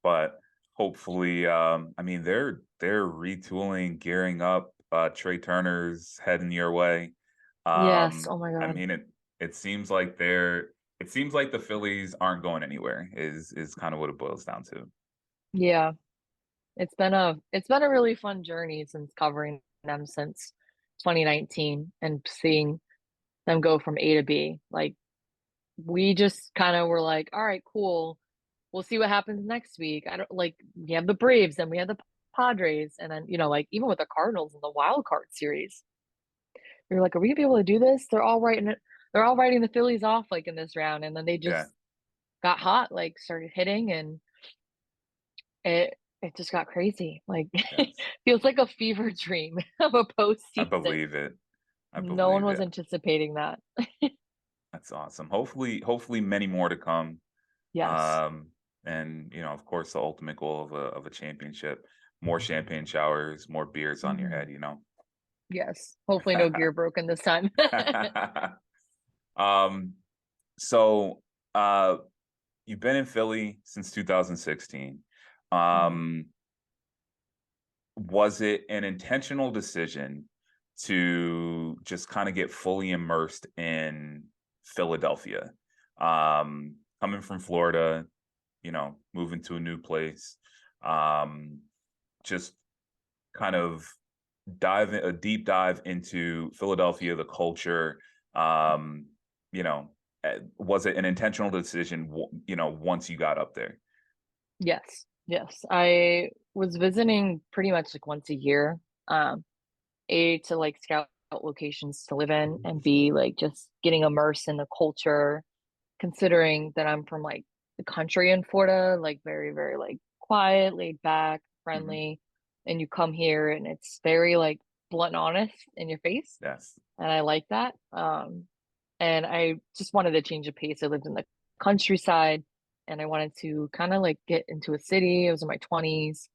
but hopefully, I mean, they're retooling, gearing up. Trey Turner's heading your way. Yes. Oh my I God. mean, it seems like the Phillies aren't going anywhere. Is kind of what it boils down to. Yeah. It's been a really fun journey since covering them since 2019 and seeing them go from A to B. Like we just kind of were like, all right, cool. We'll see what happens next week. I don't like we have the Braves and we have the Padres and then like even with the Cardinals in the wild card series, we were like, are we gonna be able to do this? They're all writing the Phillies off like in this round, and then they Yeah. just got hot, like started hitting, and it just got crazy. Like Yes. feels like a fever dream of a I postseason. believe it. I No one believe was it. anticipating that. That's awesome. Hopefully, many more to come. Yes. Um, and of course, the ultimate goal of a championship: more champagne showers, more beers on your Mhm. head. Yes. Hopefully no gear broken this time. um, so uh, you've been in Philly since 2016. Mhm. Um, was it an intentional decision to just kind of get fully immersed in Philadelphia? Coming from Florida, moving to a new place, um, just kind of a deep dive into Philadelphia, the culture. Um, you know, was it an intentional decision? Once you got up there. Yes. Yes. I was visiting pretty much like once a year. Um, A to like scout out locations to live in and B like just getting immersed in the culture, considering that I'm from like the country in Florida, like very, very like quiet, laid back, Hmm. friendly. And you come here and it's very like blunt and honest in your face. Yes. And I like that. And I just wanted to change the pace. I lived in the countryside and I wanted to kind of like get into a city. I was in my 20s.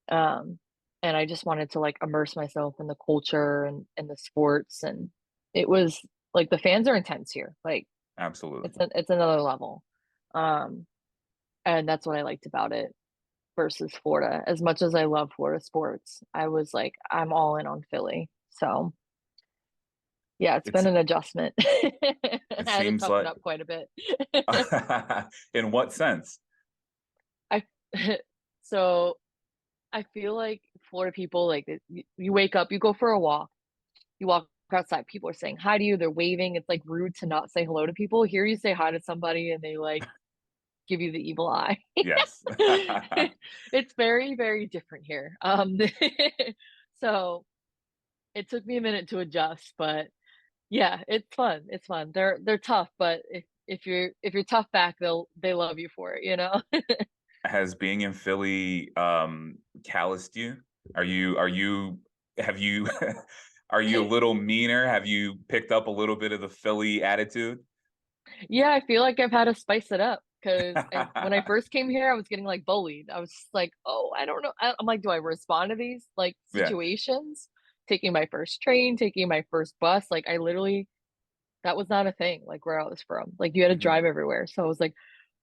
Um, and I just wanted to like immerse myself in the culture and the sports. And it was like the fans are intense here. Like Absolutely. it's another level. Um, and that's what I liked about it versus Florida. As much as I love Florida sports, I was like, I'm all in on Philly. So yeah, it's It's been an adjustment. I it had to seems toughen like up quite a bit. in what sense? I so I feel like Florida people like you wake up, you go for a walk, you walk outside, people are saying hi to you, they're waving. It's like rude to not say hello to people. Here you say hi to somebody and they like give you the evil eye. Yes. It's very, very different here. So it took me a minute to adjust, but yeah, it's fun. It's fun. They're tough, but if you're tough back, they love you for it, you know? Has being in Philly calloused you? Are you have you are you a little meaner? Have you picked up a little bit of the Philly attitude? Yeah, I feel like I've had to spice it up because when I first came here, I was getting like bullied. I was just like, oh, I don't know. I'm like, do I respond to these like Yeah. situations? Taking my first train, taking my first bus, like I literally that was not a thing like where I was from. Like you had to Mhm. drive everywhere. So I was like,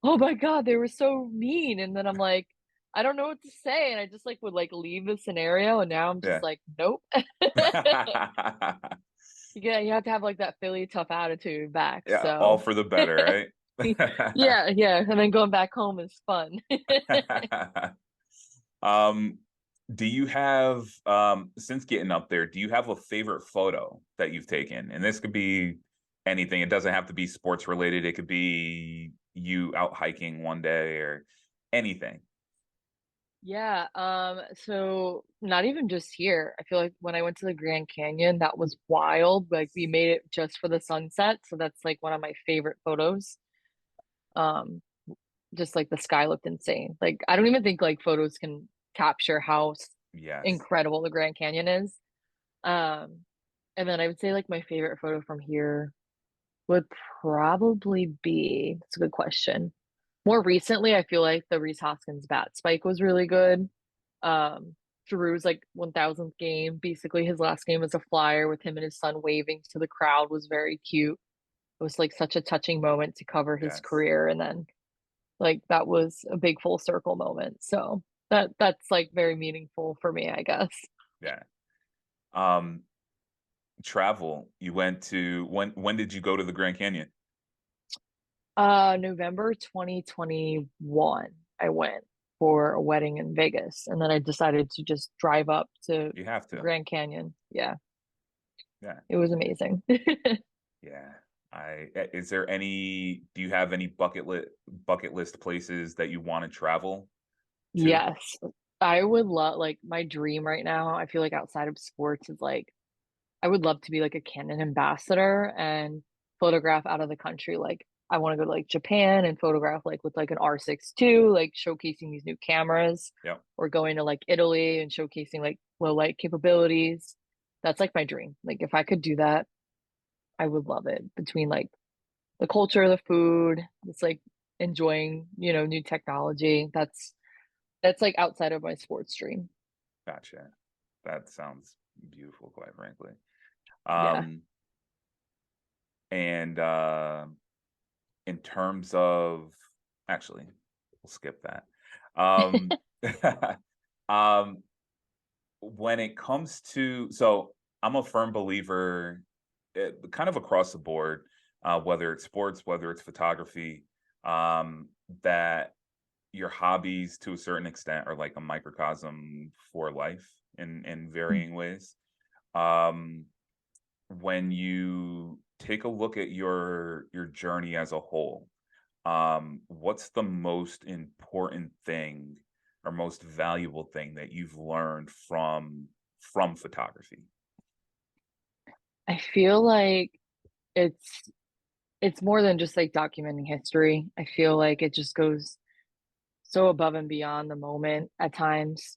oh my God, they were so mean. And then I'm like, I don't know what to say. And I just like would like leave the scenario. And now I'm just Yeah. like, nope. Yeah, you have to have like that Philly tough attitude back. Yeah, all So for the better, right? yeah, yeah. And then going back home is fun. Um, do you have since getting up there, do you have a favorite photo that you've taken? And this could be anything. It doesn't have to be sports related. It could be you out hiking one day or anything. Yeah, so not even just here. I feel like when I went to the Grand Canyon, that was wild. Like we made it just for the sunset, so that's like one of my favorite photos. Um, just like the sky looked insane. Like I don't even think like photos can capture how Yes. incredible the Grand Canyon is. Um, and then I would say like my favorite photo from here would probably be, that's a good question. More recently, I feel like the Reese Hoskins bat spike was really good. Um, Drew's like 1000th game, basically his last game as a Flyer with him and his son waving to the crowd was very cute. It was like such a touching moment to cover his Yes. career, and then like that was a big full circle moment. So that's like very meaningful for me, I guess. Yeah. Um, travel. You went to when did you go to the Grand Canyon? November 2021, I went for a wedding in Vegas, and then I decided to just drive up to You have to. Grand Canyon. Yeah, Yeah. it was amazing. Yeah. Is there any do you have any bucket list places that you want to travel to? Yes, I would love like my dream right now. I feel like outside of sports is like I would love to be like a Canon ambassador and photograph out of the country. Like I want to go to like Japan and photograph like with like an R6 II, like showcasing these new cameras, Yep. or going to like Italy and showcasing like low light capabilities. That's like my dream. Like if I could do that, I would love it. Between like the culture, the food, it's like enjoying, new technology. That's like outside of my sports dream. Gotcha. That sounds beautiful, quite frankly. Yeah. Um, and in terms of actually, we'll skip that. Um, um, when it comes to so I'm a firm believer, kind of across the board, whether it's sports, whether it's photography, that your hobbies to a certain extent are like a microcosm for life in varying ways. Um, when you take a look at your journey as a whole, what's the most important thing or most valuable thing that you've learned from photography? I feel like it's it's more than just like documenting history. I feel like it just goes so above and beyond the moment at times.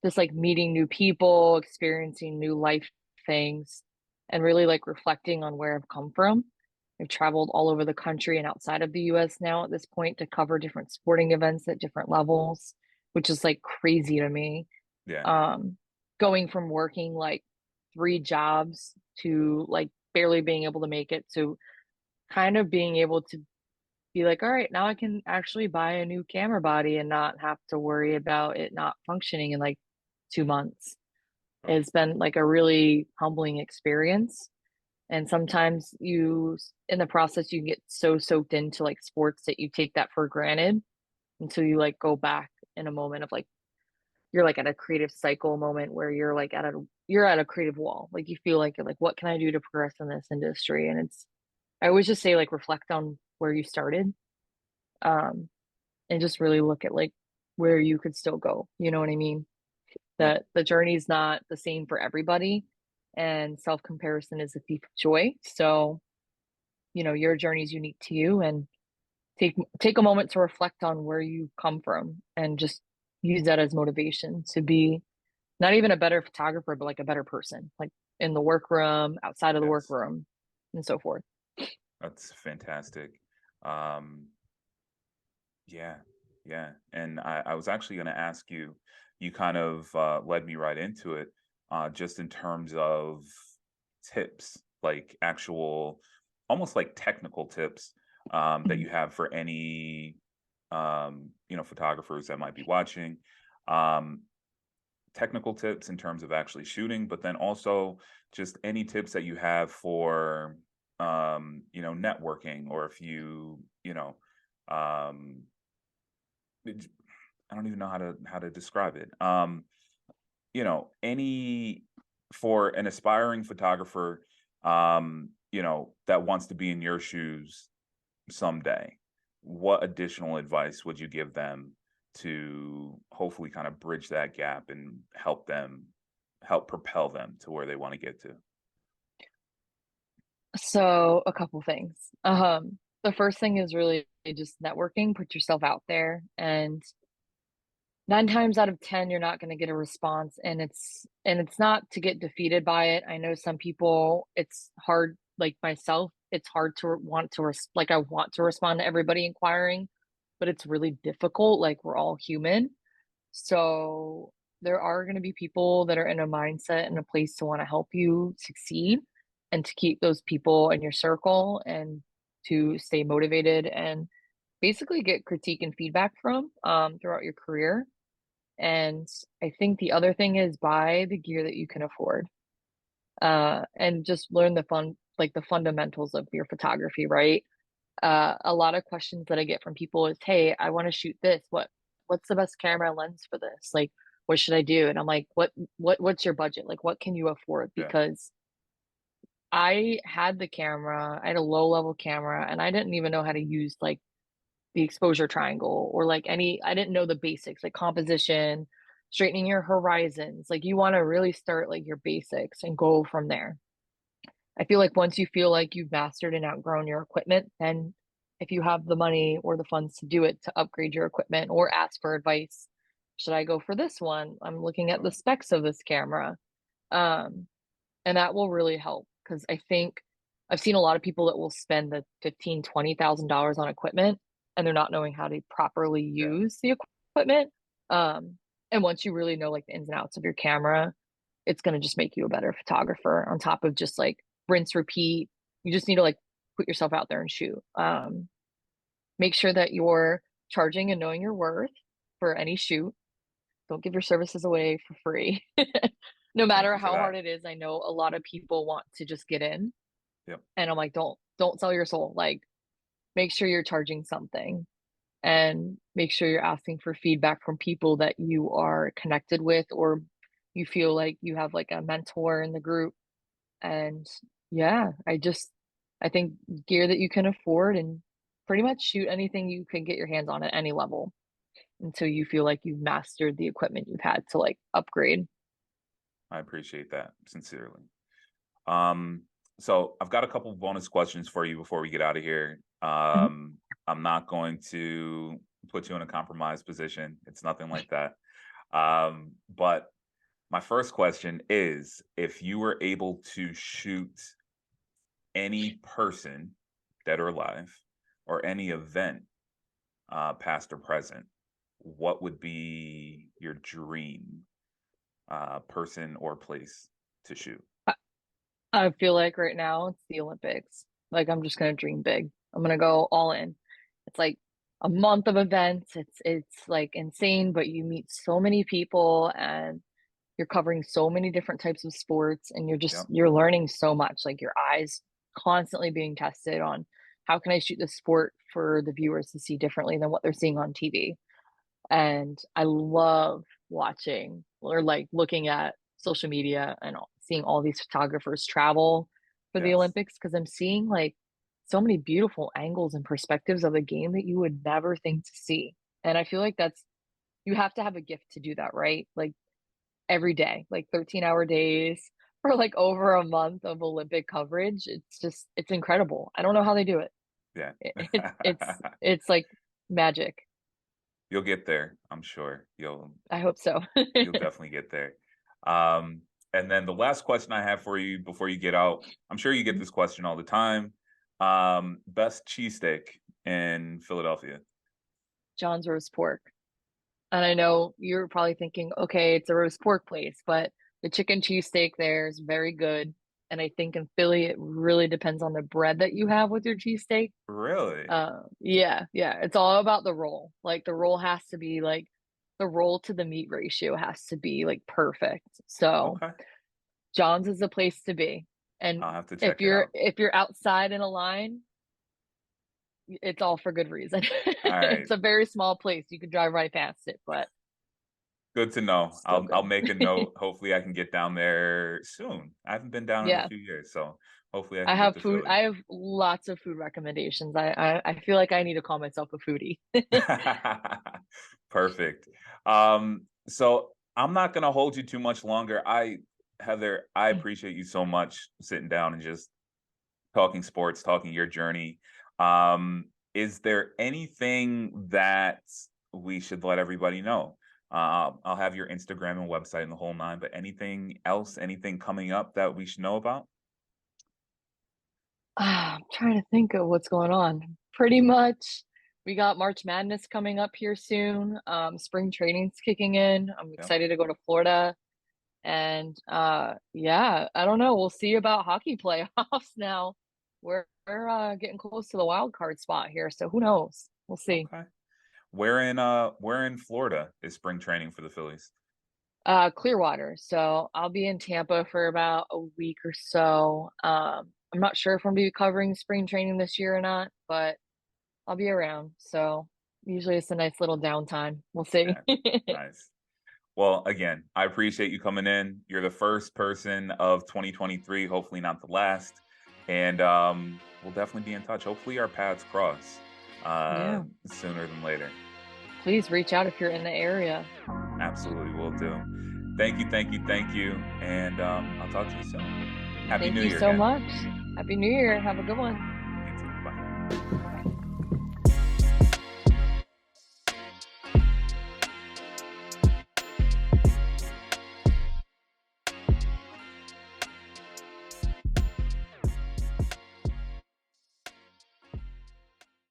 Just like meeting new people, experiencing new life things, and really like reflecting on where I've come from. I've traveled all over the country and outside of the US now at this point to cover different sporting events at different levels, which is like crazy to me. Yeah. Um, Going from working like three jobs to like barely being able to make it to kind of being able to be like, all right, now I can actually buy a new camera body and not have to worry about it not functioning in like 2 months. It's been like a really humbling experience. And sometimes in the process, you get so soaked into like sports that you take that for granted until you like go back in a moment of like, you're like at a creative cycle moment where you're at a creative wall. Like you feel like you're like, what can I do to progress in this industry? And I always just say like reflect on where you started, um, and just really look at like where you could still go. You know what I mean? Yeah. That the journey is not the same for everybody, and self comparison is a thief of joy. So, your journey is unique to you, and take a moment to reflect on where you come from and just use that as motivation to be not even a better photographer, but like a better person, like in the workroom, outside of the Yes. workroom, and so forth. That's fantastic. Um, yeah, yeah. And I was actually going to ask you, you kind of led me right into it, just in terms of tips, like actual, almost like technical tips that Mhm. you have for any, photographers that might be watching. Um, Technical tips in terms of actually shooting, but then also just any tips that you have for networking, or if um it- I don't even know how to describe it. Any for an aspiring photographer that wants to be in your shoes someday, what additional advice would you give them to hopefully kind of bridge that gap and help propel them to where they want to get to? So a couple things. The first thing is really just networking, put yourself out there, and 9 times out of 10, you're not going to get a response, and it's not to get defeated by it. I know some people, it's hard, like myself, it's hard to like I want to respond to everybody inquiring, but it's really difficult. Like we're all human. So there are going to be people that are in a mindset and a place to want to help you succeed, and to keep those people in your circle and to stay motivated and basically get critique and feedback from throughout your career. And I think the other thing is buy the gear that you can afford, and just learn the fundamentals of your photography, right? A lot of questions that I get from people is, "Hey, I want to shoot this. What's the best camera lens for this? Like, what should I do?" And I'm like, what's your budget? Like, what can you afford?" Yeah. Because I had the camera, I had a low level camera, and I didn't even know how to use like the exposure triangle or like I didn't know the basics like composition, straightening your horizons. Like you want to really start like your basics and go from there. I feel like once you feel like you've mastered and outgrown your equipment, then if you have the money or the funds to do it, to upgrade your equipment or ask for advice, should I go for this one? I'm looking at the Sure. specs of this camera. Um, and that will really help because I think I've seen a lot of people that will spend the 15, $20,000 on equipment and they're not knowing how to properly Yeah. use the equipment. Um, and once you really know like the ins and outs of your camera, it's going to just make you a better photographer on top of just like rinse, repeat. You just need to like put yourself out there and shoot. Make sure that you're charging and knowing your worth for any shoot. Don't give your services away for free. No Thank matter you for how that. hard it is, I know a lot of people want to just get in, Yep. and I'm like, don't sell your soul. Like, make sure you're charging something, and make sure you're asking for feedback from people that you are connected with, or you feel like you have like a mentor in the group. And yeah, I think gear that you can afford, and pretty much shoot anything you can get your hands on at any level until you feel like you've mastered the equipment you've had to like upgrade. I appreciate that sincerely. Um, so I've got a couple bonus questions for you before we get out of here. Mhm. I'm not going to put you in a compromised position. It's nothing like that. But my first question is, if you were able to shoot any person, dead or alive, or any event, past or present, what would be your dream person or place to shoot? I I feel like right now it's the Olympics. Like I'm just gonna dream big. I'm gonna go all in. It's like a month of events. It's like insane, but you meet so many people and you're covering so many different types of sports and Yep. you're learning so much. Like your eyes constantly being tested on how can I shoot this sport for the viewers to see differently than what they're seeing on TV. And I love watching or like looking at social media and seeing all these photographers travel for the Yes. Olympics because I'm seeing like so many beautiful angles and perspectives of the game that you would never think to see. And I feel like that's you have to have a gift to do that, right? Like every day, like 13-hour days for like over a month of Olympic coverage. It's incredible. I don't know how they do it. Yeah. It's like magic. You'll get there, I'm sure. I hope so. You'll definitely get there. And then the last question I have for you before you get out, I'm sure you get this question all the time. Best cheesesteak in Philadelphia. John's roast pork. And I know you're probably thinking, okay, it's a roast pork place, but the chicken cheesesteak there is very good. And I think in Philly, it really depends on the bread that you have with your cheesesteak. Really? Yeah, yeah. It's all about the roll. Like the roll has to be like the roll to the meat ratio has to be like perfect. So Okay. John's is the place to be. And I'll have to check it out. if you're outside in a line, it's all for good reason. All right. It's a very small place. You could drive right past it, but Good to know. still I'll good. make a note. Hopefully I can get down there soon. I haven't been down in a Yeah. few years, so hopefully I I can get have to food. Philly. I have lots of food recommendations. I feel like I need to call myself a foodie. Perfect. So I'm not gonna hold you too much longer. Heather, I appreciate you so much sitting down and just talking sports, talking your journey. Is there anything that we should let everybody know? I'll have your Instagram and website and the whole nine, but anything else, anything coming up that we should know about? I'm trying to think of what's going on. Pretty much, we got March Madness coming up here soon. Spring training's kicking in. I'm Yep. excited to go to Florida. And yeah, I don't know. We'll see about hockey playoffs now. We're getting close to the wild card spot here, so who knows? We'll see. Okay. Where in Florida is spring training for the Phillies? Clearwater. So I'll be in Tampa for about a week or so. I'm not sure if I'm gonna be covering spring training this year or not, but I'll be around. So usually it's a nice little downtime. We'll see. Yeah, nice. Well, again, I appreciate you coming in. You're the first person of 2023, hopefully not the last. And we'll definitely be in touch. Hopefully our paths cross Yeah. sooner than later. Please reach out if you're in the area. Absolutely will do. Thank you, thank you, thank you. And I'll talk to you soon. Happy Thank New you Year so again. much. Happy New Year. Have a good one. You too. Bye.